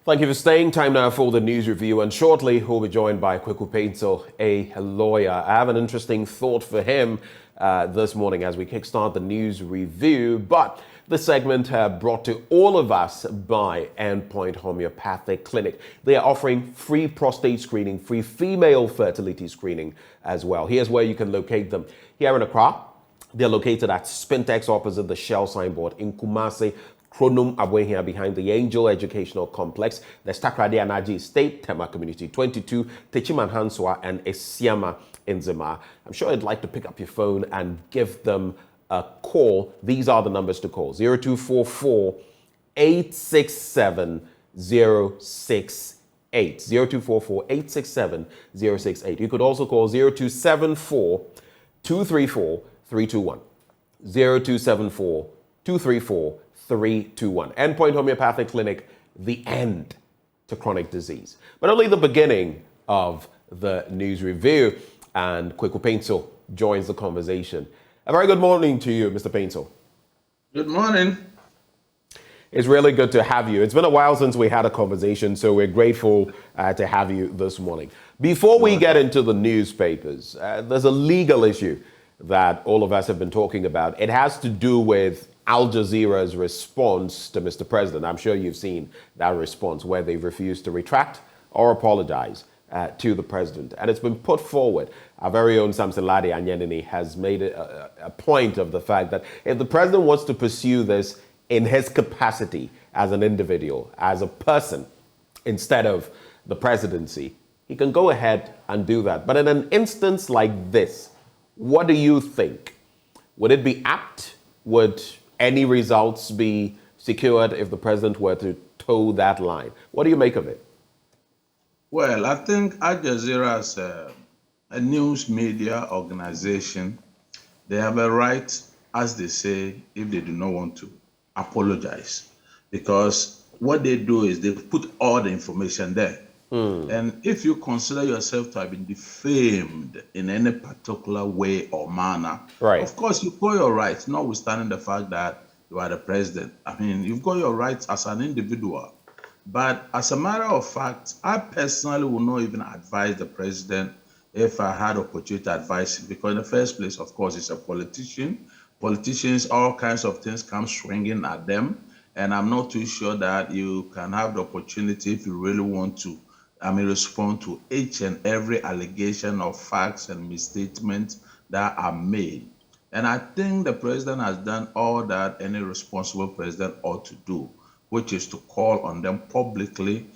Thank you for staying. Time now for the news review, and shortly we'll be joined by Kweku Painto, a lawyer. I have an interesting thought for him this morning as we kickstart the news review, but this segment brought to all of us by Endpoint Homeopathic Clinic. They are offering free prostate screening, free female fertility screening as well. Here's where you can locate them. Here in Accra, they're located at Spintex opposite the Shell signboard in Kumasi. Kronum Abwehia behind the Angel Educational Complex, the Stakrade Anaji State Tema Community 22, Techiman Hanswa and Esiama in Zima. I'm sure you'd like to pick up your phone and give them a call. These are the numbers to call: 0244 867 068. 0244 867 068. You could also call 0274 234 321. 0274 234 321. Endpoint Homeopathic Clinic, the end to chronic disease. But only the beginning of the news review. And Kweku Painto joins the conversation. A very good morning to you, Mr. Painto. Good morning. It's really good to have you. It's been a while since we had a conversation, so we're grateful to have you this morning. Before we get into the newspapers, there's a legal issue that all of us have been talking about. It has to do with Al Jazeera's response to Mr. President. I'm sure you've seen that response where they've refused to retract or apologize to the president. And it's been put forward. Our very own Samson Lade Anyenini has made it a point of the fact that if the president wants to pursue this in his capacity as an individual, as a person, instead of the presidency, he can go ahead and do that. But in an instance like this, what do you think? Would it be apt? Would any results be secured if the president were to toe that line? What do you make of it? Well, I think Al Jazeera is a news media organization. They have a right, as they say, if they do not want to apologize, because what they do is they put all the information there. And if you consider yourself to have been defamed in any particular way or manner, right, of course, you've got your rights, notwithstanding the fact that you are the president. I mean, you've got your rights as an individual. But as a matter of fact, I personally would not even advise the president if I had opportunity to advise him, because in the first place, of course, he's a politician. Politicians, all kinds of things come swinging at them. And I'm not too sure that you can have the opportunity, if you really want to, respond to each and every allegation of facts and misstatements that are made. And I think the president has done all that any responsible president ought to do, which is to call on them publicly,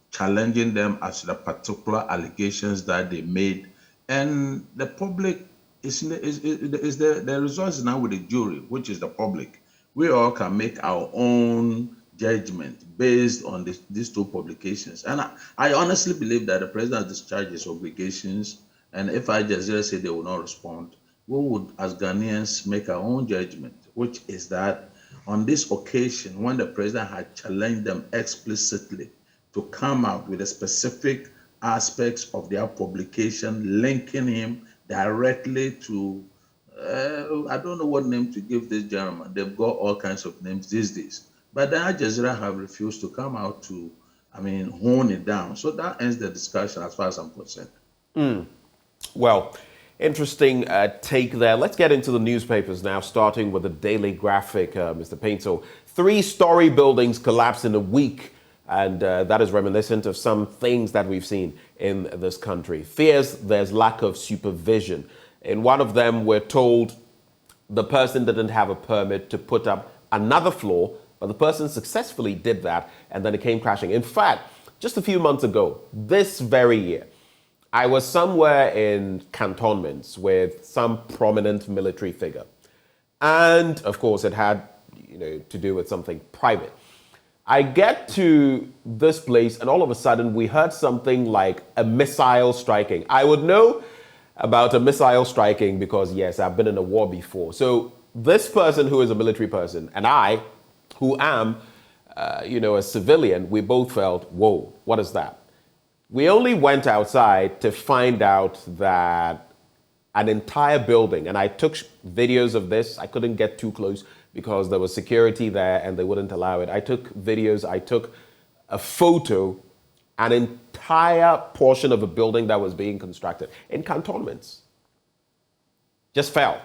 challenging them as to the particular allegations that they made. And the public the result is now with the jury, which is the public. We all can make our own judgment based on these two publications. And I honestly believe that the president has discharged his obligations. And if Al Jazeera say they will not respond, we would, as Ghanaians, make our own judgment, which is that on this occasion, when the president had challenged them explicitly to come out with the specific aspects of their publication, linking him directly to, I don't know what name to give this gentleman. They've got all kinds of names these days. But the Al Jazeera have refused to come out to, hone it down. So that ends the discussion as far as I'm concerned. Well, interesting take there. Let's get into the newspapers now, starting with the Daily Graphic, Mr. Painto. 3-story buildings collapsed in a week, and that is reminiscent of some things that we've seen in this country. Fears there's lack of supervision. In one of them, we're told the person didn't have a permit to put up another floor, but the person successfully did that, and then it came crashing. In fact, just a few months ago, this very year, I was somewhere in cantonments with some prominent military figure. And of course, it had to do with something private. I get to this place, and all of a sudden, we heard something like a missile striking. I would know about a missile striking because, yes, I've been in a war before. So this person who is a military person and I, who am, a civilian, we both felt, whoa, what is that? We only went outside to find out that an entire building, and I took videos of this. I couldn't get too close because there was security there and they wouldn't allow it. I took videos, I took a photo, an entire portion of a building that was being constructed in cantonments just fell.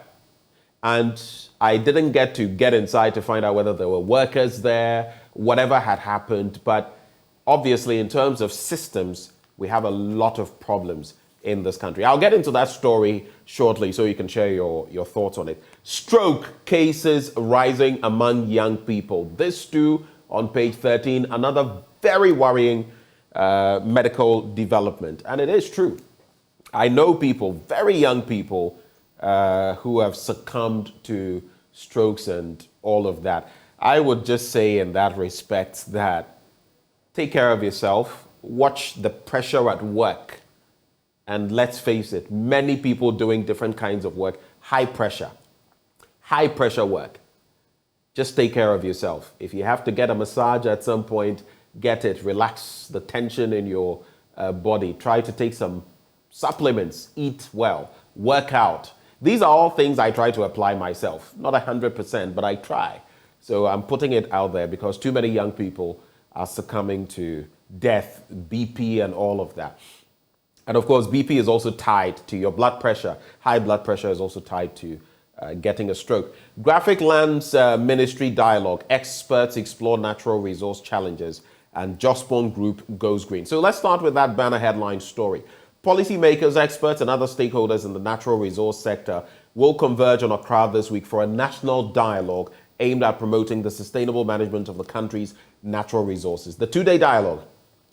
And I didn't get inside to find out whether there were workers there, whatever had happened. But obviously, in terms of systems, we have a lot of problems in this country. I'll get into that story shortly so you can share your thoughts on it. Stroke cases rising among young people. This too on page 13, another very worrying medical development. And it is true. I know people, very young people, who have succumbed to strokes and all of that. I would just say in that respect that take care of yourself, watch the pressure at work, and let's face it, many people doing different kinds of work, high pressure work. Just take care of yourself. If you have to get a massage at some point, get it, relax the tension in your body, try to take some supplements, eat well, work out. These are all things I try to apply myself. Not 100%, but I try. So I'm putting it out there because too many young people are succumbing to death, BP, and all of that. And of course, BP is also tied to your blood pressure. High blood pressure is also tied to getting a stroke. Graphic Lands Ministry Dialogue. Experts explore natural resource challenges. And Jospon Group goes green. So let's start with that banner headline story. Policymakers, experts, and other stakeholders in the natural resource sector will converge on Accra this week for a national dialogue aimed at promoting the sustainable management of the country's natural resources. The two-day dialogue,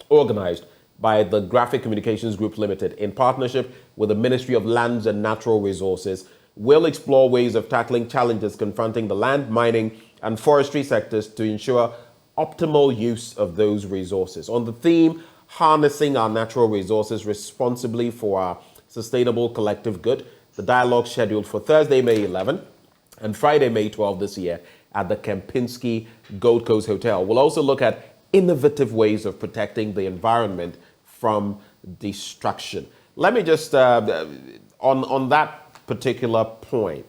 organized by the Graphic Communications Group Limited in partnership with the Ministry of Lands and Natural Resources, will explore ways of tackling challenges confronting the land, mining, and forestry sectors to ensure optimal use of those resources. On the theme, harnessing our natural resources responsibly for our sustainable collective good, the dialogue scheduled for Thursday, May 11 and Friday, May 12 this year at the Kempinski Gold Coast Hotel. We'll also look at innovative ways of protecting the environment from destruction. Let me just, on that particular point,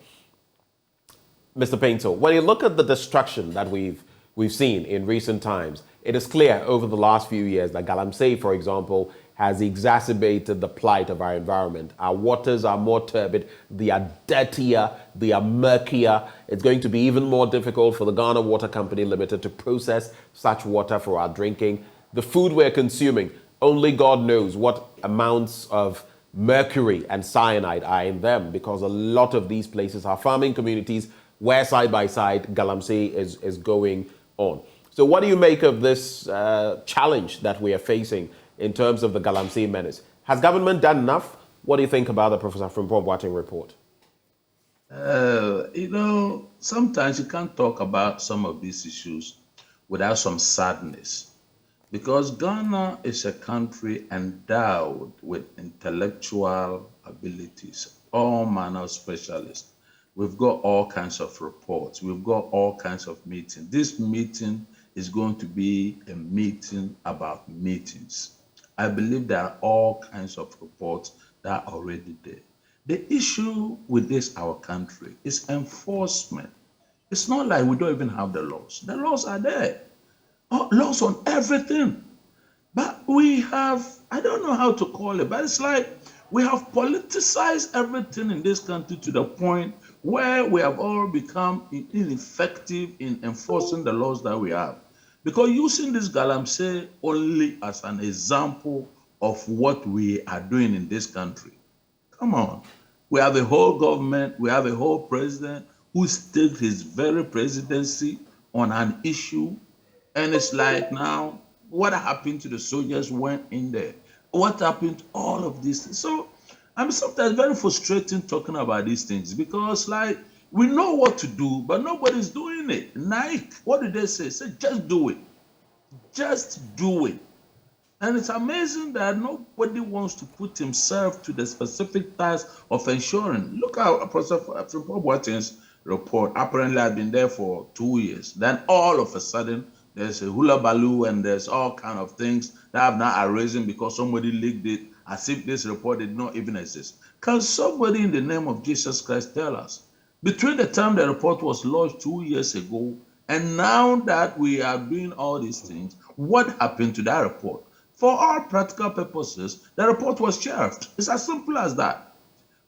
Mr. Painter, when you look at the destruction that we've seen in recent times, it is clear over the last few years that Galamsey, for example, has exacerbated the plight of our environment. Our waters are more turbid, they are dirtier, they are murkier. It's going to be even more difficult for the Ghana Water Company Limited to process such water for our drinking. The food we're consuming, only God knows what amounts of mercury and cyanide are in them, because a lot of these places are farming communities where side by side Galamsey is going on. So what do you make of this challenge that we are facing in terms of the Galamsey menace? Has government done enough? What do you think about the Professor Frimpong Boateng report? Sometimes you can't talk about some of these issues without some sadness, because Ghana is a country endowed with intellectual abilities, all manner of specialists. We've got all kinds of reports. We've got all kinds of meetings. This meeting is going to be a meeting about meetings. I believe there are all kinds of reports that are already there. The issue with this, our country, is enforcement. It's not like we don't even have the laws. The laws are there. Laws on everything. But we have, I don't know how to call it, but it's like we have politicized everything in this country to the point where we have all become ineffective in enforcing the laws that we have. Because using this Galamsey only as an example of what we are doing in this country. Come on. We have a whole government, we have a whole president who staked his very presidency on an issue. And it's like now, what happened to the soldiers who went in there? What happened to all of these? So I'm sometimes very frustrating talking about these things, because like we know what to do, but nobody's doing it. Nike, what did they say? Say, just do it. Just do it. And it's amazing that nobody wants to put himself to the specific task of ensuring. Look at Professor Boateng's report. Apparently, I've been there for 2 years. Then all of a sudden, there's a hula baloo and there's all kind of things that have now arisen because somebody leaked it, as if this report did not even exist. Can somebody in the name of Jesus Christ tell us, between the time the report was lodged 2 years ago And now that we are doing all these things, what happened to that report? For all practical purposes, the report was shelved. It's as simple as that.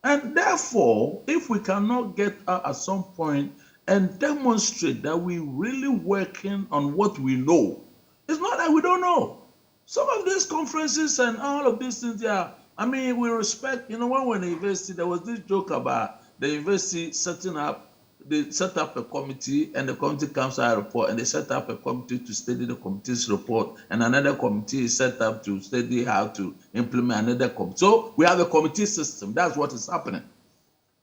And therefore, if we cannot get out at some point and demonstrate that we're really working on what we know, it's not that we don't know. Some of these conferences and all of these things, yeah, I mean, we respect, when we're in the university, there was this joke about the university they set up a committee and the committee comes out a report, and they set up a committee to study the committee's report, and another committee is set up to study how to implement another committee. So we have a committee system. That's what is happening.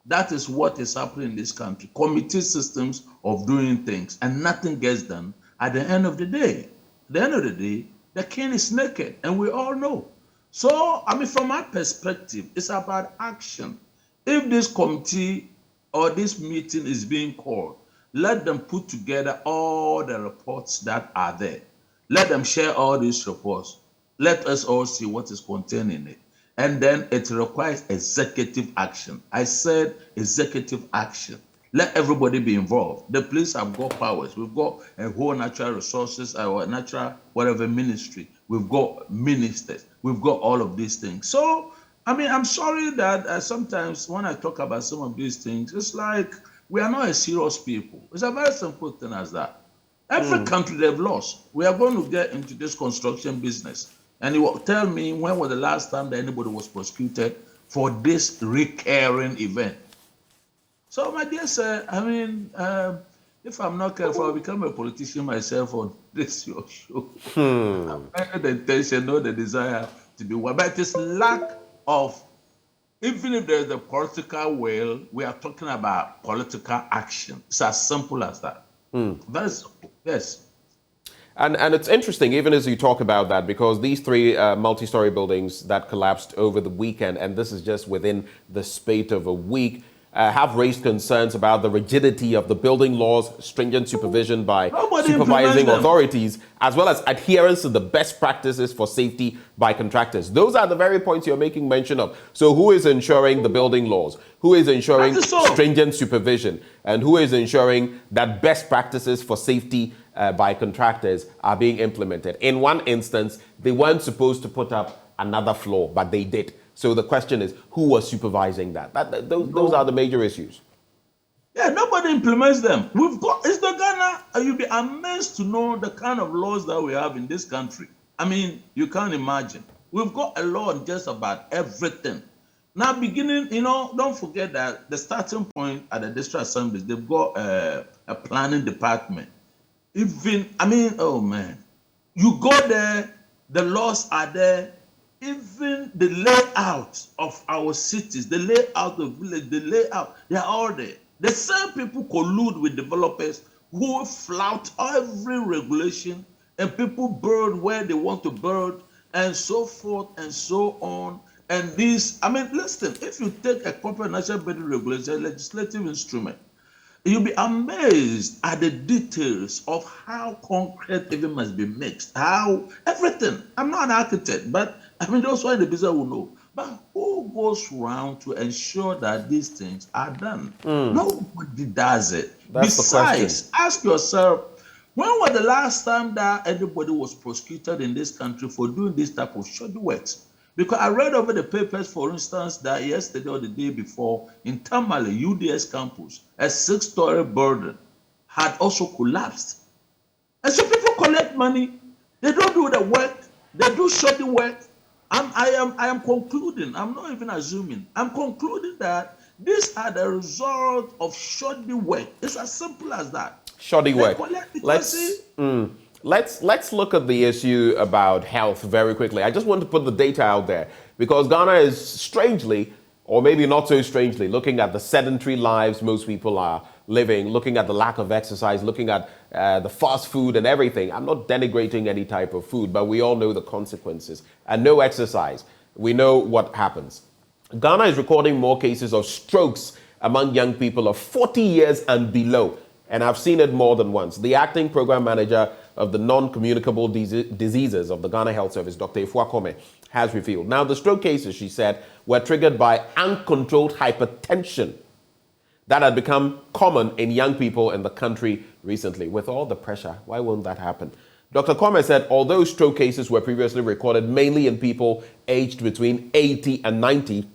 That is what is happening in this country. Committee systems of doing things, and nothing gets done. At the end of the day, the king is naked, and we all know. So, I mean, from my perspective, it's about action. If this committee or this meeting is being called, let them put together all the reports that are there. Let them share all these reports. Let us all see what is contained in it. And then it requires executive action. I said executive action. Let everybody be involved. The police have got powers. We've got a whole natural resources, or natural whatever ministry. We've got ministers. We've got all of these things. So, I mean, I'm sorry that sometimes when I talk about some of these things, it's like we are not a serious people. It's a very simple thing as that. Every country they've lost. We are going to get into this construction business. And you will tell me, when was the last time that anybody was prosecuted for this recurring event? So, my dear sir, I mean, if I'm not careful, I'll become a politician myself on this your show. I have the intention, not the desire to be one. But it's lack of, even if there's a political will, we are talking about political action. It's as simple as that. Very simple, yes. And it's interesting, even as you talk about that, because these three multi-story buildings that collapsed over the weekend, and this is just within the spate of a week, have raised concerns about the rigidity of the building laws, stringent supervision by supervising authorities, as well as adherence to the best practices for safety by contractors. Those are the very points you're making mention of. So who is ensuring the building laws? Who is ensuring stringent supervision? And who is ensuring that best practices for safety by contractors are being implemented? In one instance, they weren't supposed to put up another floor, but they did. So the question is, who was supervising that? Those are the major issues. Yeah, nobody implements them. It's the Ghana, you'll be amazed to know the kind of laws that we have in this country. I mean, you can't imagine. We've got a law on just about everything. Now, beginning, don't forget that the starting point at the district assemblies, they've got a planning department. Oh man, you go there, the laws are there. Even the layout of our cities, the layout of village, they're all there. The same people collude with developers who flout every regulation, and people build where they want to build, and so forth and so on. And listen, if you take a corporate national building regulation, a legislative instrument, you'll be amazed at the details of how concrete even must be mixed, how everything. I'm not an architect, but those who are in the business will know. But who goes around to ensure that these things are done? Nobody does it. Besides, ask yourself, when was the last time that anybody was prosecuted in this country for doing this type of shoddy works? Because I read over the papers, for instance, that yesterday or the day before, in Tamale, UDS campus, a 6-story building had also collapsed. And so people collect money. They don't do the work. They do shoddy work. I am concluding, I'm not even assuming, I'm concluding that these are the result of shoddy work. It's as simple as that. Shoddy work. Let's look at the issue about health very quickly. I just want to put the data out there because Ghana is strangely, or maybe not so strangely, looking at the sedentary lives most people are living, looking at the lack of exercise, looking at the fast food and everything. I'm not denigrating any type of food, but we all know the consequences. And no exercise, we know what happens. Ghana is recording more cases of strokes among young people of 40 years and below. And I've seen it more than once. The acting program manager of the non-communicable diseases of the Ghana Health Service, Dr. Ifwakome, has revealed. Now, the stroke cases, she said, were triggered by uncontrolled hypertension. that had become common in young people in the country recently. With all the pressure, why won't that happen? Dr. Kwame said, although stroke cases were previously recorded mainly in people aged between 80 and 90,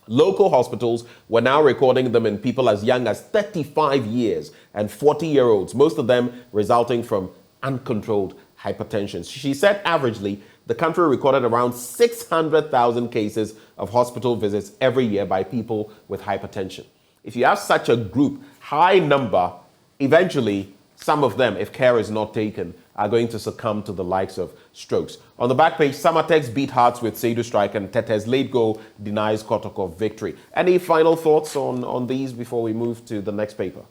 local hospitals were now recording them in people as young as 35 years and 40-year-olds, most of them resulting from uncontrolled hypertension. She said averagely, the country recorded around 600,000 cases of hospital visits every year by people with hypertension. If you have such a group, high number, eventually some of them, if care is not taken, are going to succumb to the likes of strokes. On the back page, Samatex beat Hearts with Seidu strike and Tete's late goal denies Kotoko victory. Any final thoughts on these before we move to the next paper?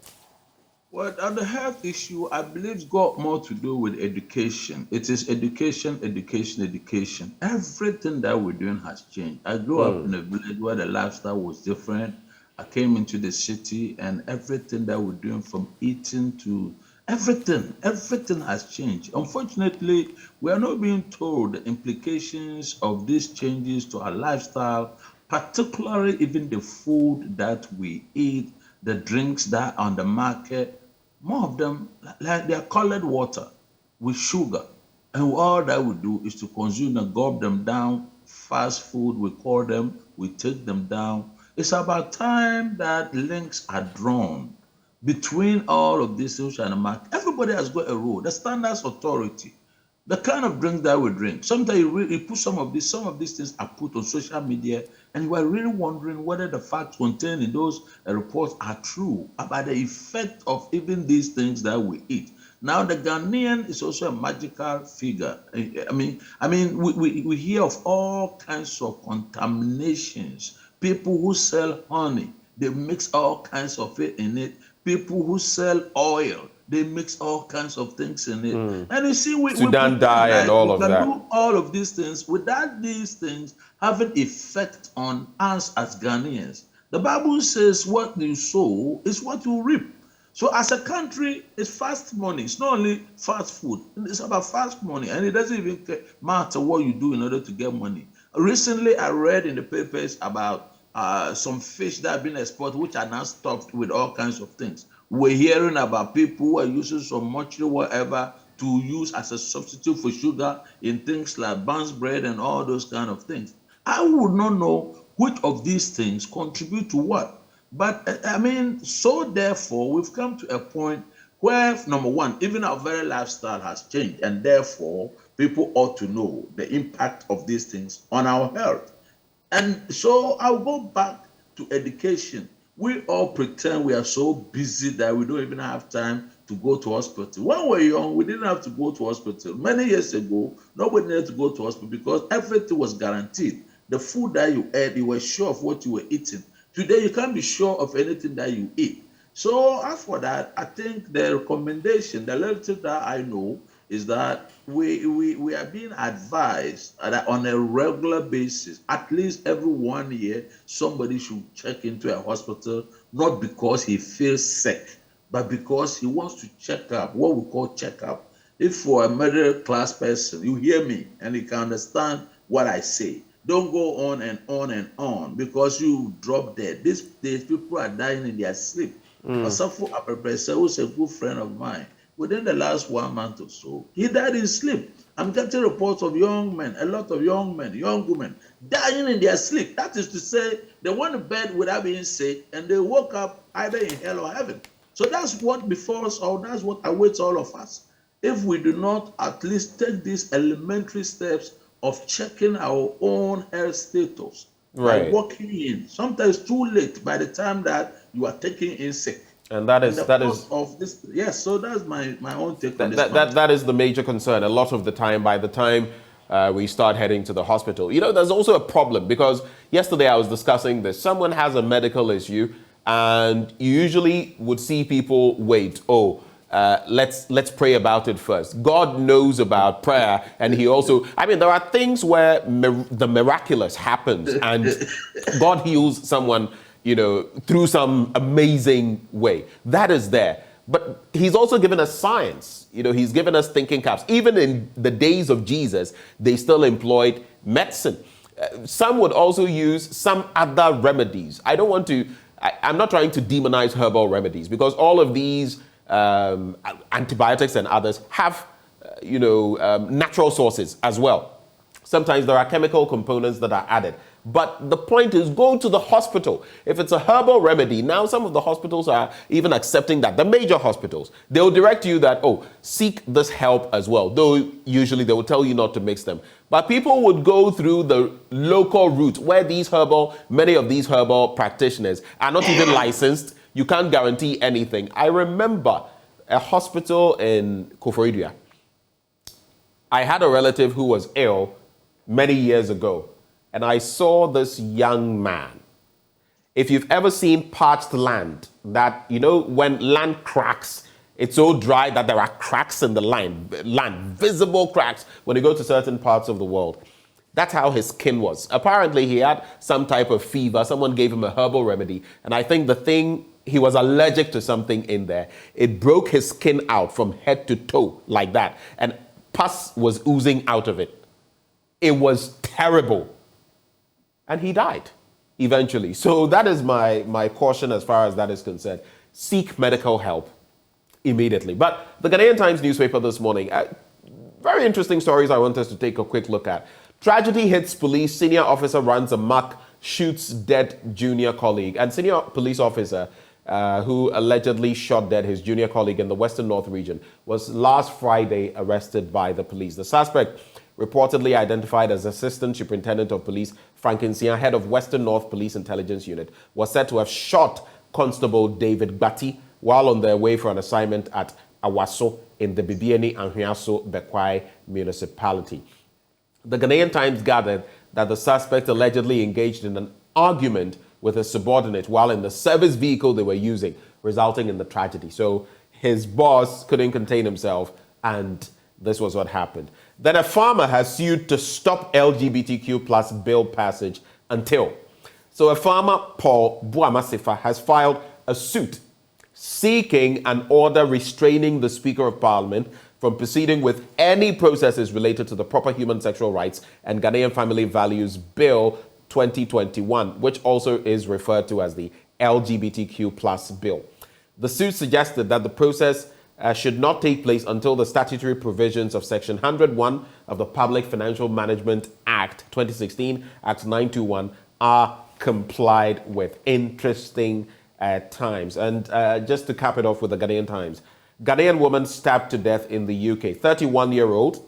Well, on the health issue, I believe it's got more to do with education. It is education, education, education. Everything that we're doing has changed. I grew up in a village where the lifestyle was different. I came into the city, and everything that we're doing, from eating to everything has changed. Unfortunately, we are not being told the implications of these changes to our lifestyle, particularly even the food that we eat, the drinks that are on the market. More of them, like they are colored water with sugar. And all that we do is to consume and gulp them down. Fast food, we call them, we take them down. It's about time that links are drawn between all of these things and the market. Everybody has got a role. The Standards Authority, the kind of drink that we drink. Sometimes you put some of these things are put on social media, and you are really wondering whether the facts contained in those reports are true about the effect of even these things that we eat. Now, the Ghanaian is also a magical figure. I mean, we hear of all kinds of contaminations. People who sell honey, they mix all kinds of it in it. People who sell oil, they mix all kinds of things in it. And you see, Sudan dye and all of that. We can do all of these things without these things having effect on us as Ghanaians. The Bible says what you sow is what you reap. So as a country, it's fast money. It's not only fast food. It's about fast money. And it doesn't even matter what you do in order to get money. Recently, I read in the papers about some fish that have been exported, which are now stuffed with all kinds of things. We're hearing about people who are using some mercury, whatever, to use as a substitute for sugar in things like buns bread and all those kind of things. I would not know which of these things contribute to what. But I mean, so therefore, we've come to a point where, number one, even our very lifestyle has changed, and therefore, people ought to know the impact of these things on our health. And so I'll go back to education. We all pretend we are so busy that we don't even have time to go to hospital. When we were young, we didn't have to go to hospital. Many years ago, nobody needed to go to hospital because everything was guaranteed. The food that you ate, you were sure of what you were eating. Today, you can't be sure of anything that you eat. So as for that, I think the recommendation, the little that I know, is that we are being advised that on a regular basis, at least every 1 year, somebody should check into a hospital, not because he feels sick, but because he wants to check up, what we call checkup. If for a middle class person, you hear me and you can understand what I say, don't go on and on and on because you drop dead. These days, people are dying in their sleep. Asafo Apepese, who's a good friend of mine, within the last 1 month or so, he died in sleep. I'm getting reports of young men, a lot of young men, young women, dying in their sleep. That is to say, they went to bed without being sick, and they woke up either in hell or heaven. So that's what before us, or that's what awaits all of us. If we do not at least take these elementary steps of checking our own health status, right, by walking in, sometimes too late by the time that you are taken in sick. And that is of this. Yes, so that's my own take on this. That is the major concern. A lot of the time, by the time we start heading to the hospital, you know, there's also a problem because yesterday I was discussing this. Someone has a medical issue, and you usually would see people wait. Let's pray about it first. God knows about prayer, and He also. I mean, there are things where the miraculous happens, and God heals someone, you know, through some amazing way. That is there. But He's also given us science. You know, He's given us thinking caps. Even in the days of Jesus, they still employed medicine. Some would also use some other remedies. I don't want to I'm not trying to demonize herbal remedies because all of these antibiotics and others have, natural sources as well. Sometimes there are chemical components that are added. But the point is, go to the hospital. If it's a herbal remedy, now some of the hospitals are even accepting that. The major hospitals, they'll direct you that, seek this help as well. Though usually they will tell you not to mix them. But people would go through the local route where many of these herbal practitioners are not even licensed. You can't guarantee anything. I remember a hospital in Koforidua. I had a relative who was ill many years ago, and I saw this young man. If you've ever seen parched land, that, when land cracks, it's so dry that there are cracks in the land, visible cracks when you go to certain parts of the world. That's how his skin was. Apparently, he had some type of fever. Someone gave him a herbal remedy, and I think he was allergic to something in there. It broke his skin out from head to toe like that, and pus was oozing out of it. It was terrible. And he died eventually. So that is my caution as far as that is concerned. Seek medical help immediately. But the Ghanaian Times newspaper this morning, very interesting stories I want us to take a quick look at. Tragedy hits police, senior officer runs amok, shoots dead junior colleague. And senior police officer who allegedly shot dead his junior colleague in the Western North region was last Friday arrested by the police. The suspect, reportedly identified as Assistant Superintendent of Police Franklin Sia, head of Western North Police Intelligence Unit, was said to have shot Constable David Bati while on their way for an assignment at Awaso in the Bibiani and Hyaso Bekwai municipality. The Ghanaian Times gathered that the suspect allegedly engaged in an argument with a subordinate while in the service vehicle they were using, resulting in the tragedy. So his boss couldn't contain himself, and this was what happened. Then a farmer has sued to stop LGBTQ plus bill passage until. So a farmer, Paul Buamasifa, has filed a suit seeking an order restraining the Speaker of Parliament from proceeding with any processes related to the Proper Human Sexual Rights and Ghanaian Family Values Bill 2021, which also is referred to as the LGBTQ plus bill. The suit suggested that the process should not take place until the statutory provisions of Section 101 of the Public Financial Management Act 2016, Act 921, are complied with. Interesting times. And just to cap it off with the Ghanaian Times, Ghanaian woman stabbed to death in the UK. 31-year-old.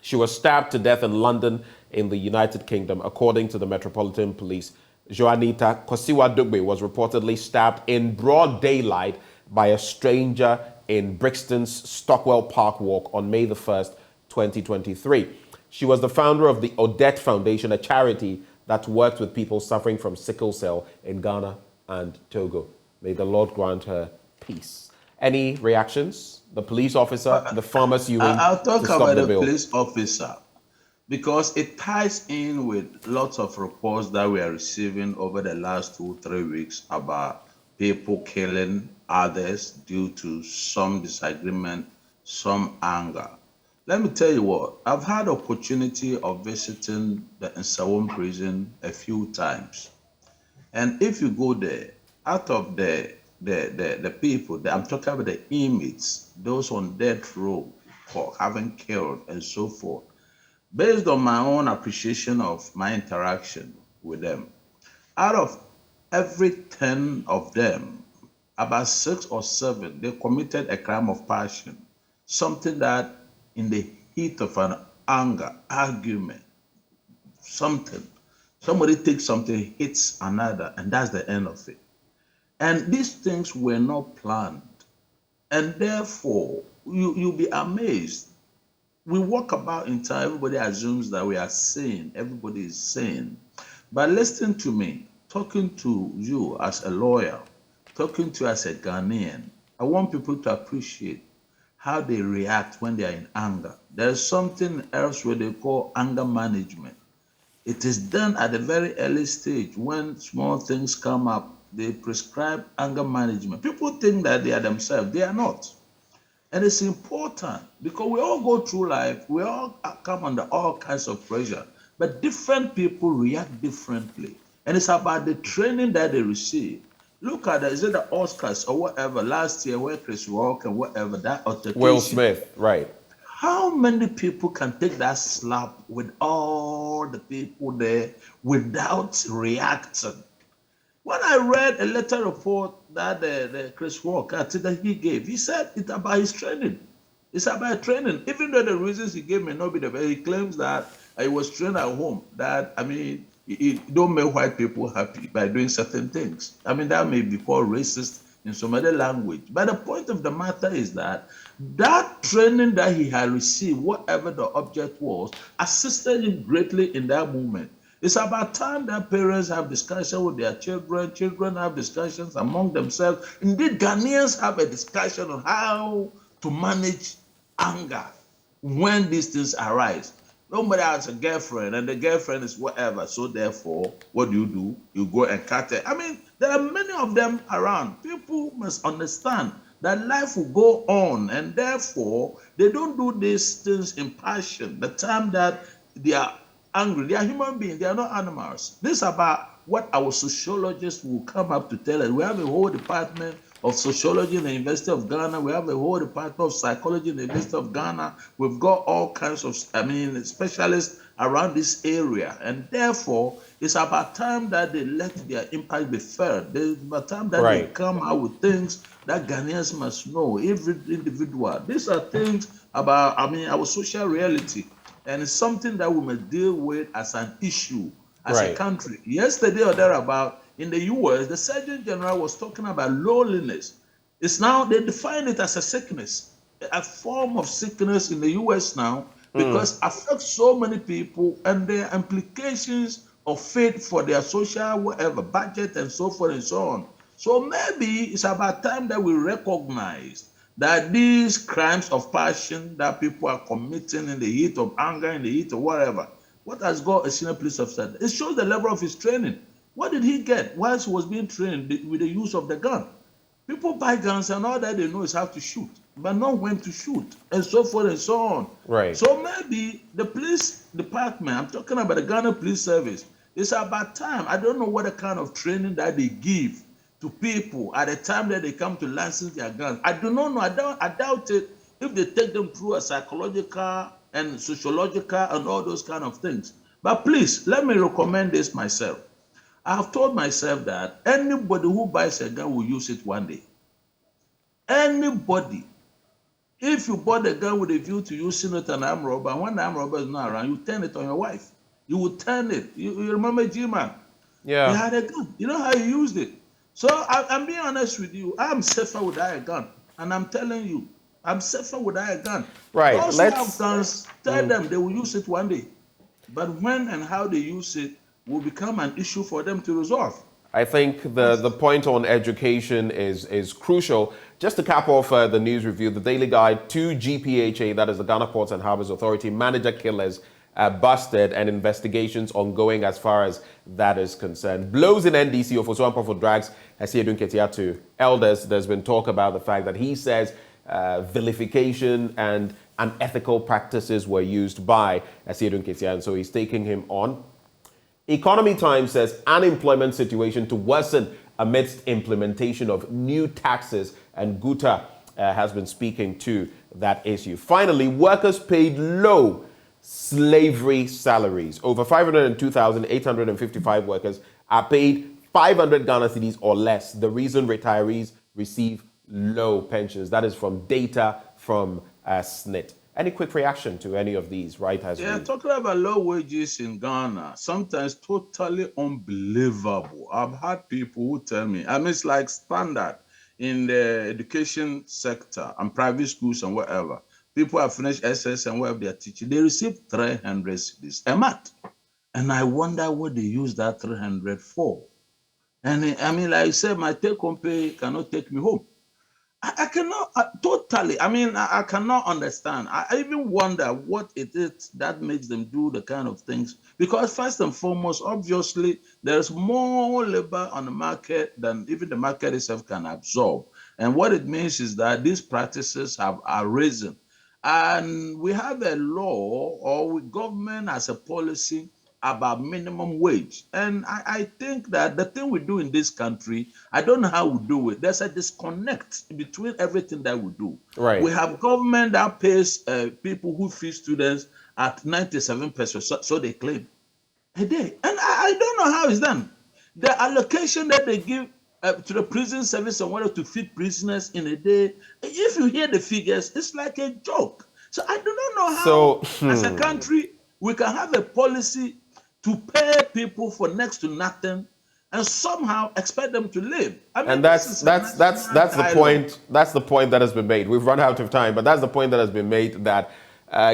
She was stabbed to death in London in the United Kingdom, according to the Metropolitan Police. Joanita Kosiwa Dugbe was reportedly stabbed in broad daylight by a stranger in Brixton's Stockwell Park Walk on May the 1st, 2023. She was the founder of the Odette Foundation, a charity that works with people suffering from sickle cell in Ghana and Togo. May the Lord grant her peace. Any reactions? The police officer, the farmer suing I'll talk to stop about the the bill. police officer because it ties in with lots of reports that we are receiving over the last 2-3 weeks about people killing others due to some disagreement, some anger. Let me tell you what, I've had opportunity of visiting the Nsawam prison a few times. And if you go there, out of the people, I'm talking about the inmates, those on death row for having killed and so forth, based on my own appreciation of my interaction with them, out of every 10 of them, about 6 or 7, they committed a crime of passion, something that in the heat of an anger, argument, somebody takes something, hits another, and that's the end of it. And these things were not planned. And therefore, you'll be amazed. We walk about in town, everybody assumes that we are sane, everybody is sane. But listen to me, talking to you as a lawyer, talking to you as a Ghanaian, I want people to appreciate how they react when they are in anger. There's something else where they call anger management. It is done at a very early stage when small things come up. They prescribe anger management. People think that they are themselves. They are not. And it's important because we all go through life. We all come under all kinds of pressure. But different people react differently. And it's about the training that they receive. Look at it, is it the Oscars or whatever last year where Chris Rock and whatever that Will altercation? Smith, right. How many people can take that slap with all the people there without reacting? When I read a letter report that the Chris Rock that he gave, he said it's about his training. It's about training. Even though the reasons he gave may not be the best, he claims that he was trained at home. That I mean, it don't make white people happy by doing certain things. I mean, that may be called racist in some other language. But the point of the matter is that that training that he had received, whatever the object was, assisted him greatly in that moment. It's about time that parents have discussion with their children, children have discussions among themselves. Indeed, Ghanaians have a discussion on how to manage anger when these things arise. Nobody has a girlfriend, and the girlfriend is whatever. So therefore, what do? You go and cut it. I mean, there are many of them around. People must understand that life will go on, and therefore they don't do these things in passion. The time that they are angry, they are human beings, they are not animals. This is about what our sociologists will come up to tell us. We have a whole department of sociology in the University of Ghana. We have a whole department of psychology in the University of Ghana. We've got all kinds of, specialists around this area. And therefore, it's about time that they let their impact be felt. It's about time that they come out with things that Ghanaians must know, every individual. These are things about, our social reality. And it's something that we must deal with as an issue, as a country. Yesterday or thereabout, in the US, the Surgeon General was talking about loneliness. It's now, they define it as a sickness, a form of sickness in the US now, because it affects so many people and their implications of faith for their social, whatever, budget and so forth and so on. So maybe it's about time that we recognize that these crimes of passion that people are committing in the heat of anger, in the heat of whatever, what has got a senior police officer? It shows the level of his training. What did he get whilst he was being trained with the use of the gun? People buy guns and all that they know is how to shoot, but not when to shoot, and so forth and so on. Right. So maybe the police department, I'm talking about the Ghana Police Service, it's about time. I don't know what kind of training that they give to people at the time that they come to license their guns. I do not know. I doubt it if they take them through a psychological and sociological and all those kind of things. But please, let me recommend this myself. I have told myself that anybody who buys a gun will use it one day. Anybody. If you bought a gun with a view to using it an armed robber, and when the armed robber is not around, you turn it on your wife. You will turn it. You remember G-Man? Yeah. He had a gun. You know how he used it. So I'm being honest with you. I'm safer without a gun. And I'm telling you, I'm safer without a gun. Right. Those who have guns, tell them they will use it one day. But when and how they use it will become an issue for them to resolve. I think the point on education is crucial. Just to cap off the news review, the Daily Guide to GPHA, that is the Ghana Ports and Harbours Authority, manager killers busted and investigations ongoing as far as that is concerned. Blows in NDC of Osuampa for drags Asiedun Ketia to elders. There's been talk about the fact that he says vilification and unethical practices were used by Asiedun Ketia, and so he's taking him on. Economy Times says unemployment situation to worsen amidst implementation of new taxes, and Guta has been speaking to that issue. Finally, workers paid low slavery salaries. Over 502,855 workers are paid 500 Ghana cedis or less. The reason retirees receive low pensions. That is from data from SNIT. Any quick reaction to any of these, right? Talking about low wages in Ghana, sometimes totally unbelievable. I've had people who tell me, it's like standard in the education sector and private schools and whatever. People have finished SS and whatever they're teaching, they receive 300 cedis a month. And I wonder what they use that 300 for. And like I said, my take-home pay cannot take me home. I cannot totally. I cannot understand. I even wonder what it is that makes them do the kind of things. Because first and foremost, obviously, there's more labor on the market than even the market itself can absorb. And what it means is that these practices are risen. And we have a law, or government as a policy, about minimum wage. And I think that the thing we do in this country, I don't know how we do it. There's a disconnect between everything that we do. Right. We have government that pays people who feed students at 97%, so they claim a day. And I don't know how it's done. The allocation that they give to the prison service and whether to feed prisoners in a day, if you hear the figures, it's like a joke. So I do not know how, So, as a country, we can have a policy to pay people for next to nothing and somehow expect them to live. I mean, and this is a that's national the dialogue. point. That's the point that has been made. We've run out of time, but that's the point that has been made, that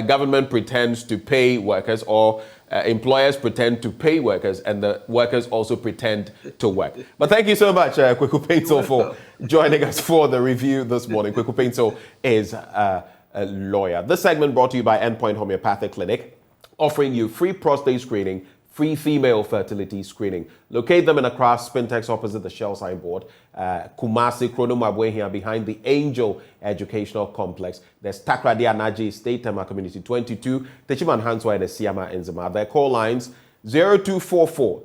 government pretends to pay workers, or employers pretend to pay workers, and the workers also pretend to work. But thank you so much, Kweku Painto, for joining us for the review this morning. Kweku Painto is a lawyer. This segment brought to you by Endpoint Homeopathic Clinic, offering you free prostate screening, free female fertility screening. Locate them in Accra, Spintex opposite the Shell signboard, Kumasi, Kronomabwehia, behind the Angel Educational Complex. There's Takradi Anaji, State Tema Community 22, Techiman Hanswa and Siama in Zima. Their call lines 0244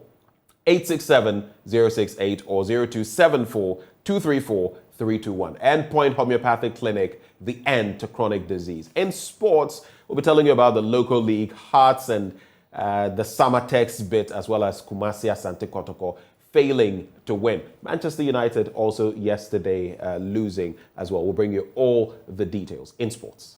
867 068 or 0274 234 321. Endpoint Homeopathic Clinic, the end to chronic disease. In sports, we'll be telling you about the local league, Hearts and the Samatex bit, as well as Kumasi Asante Kotoko failing to win. Manchester United also yesterday losing as well. We'll bring you all the details in sports.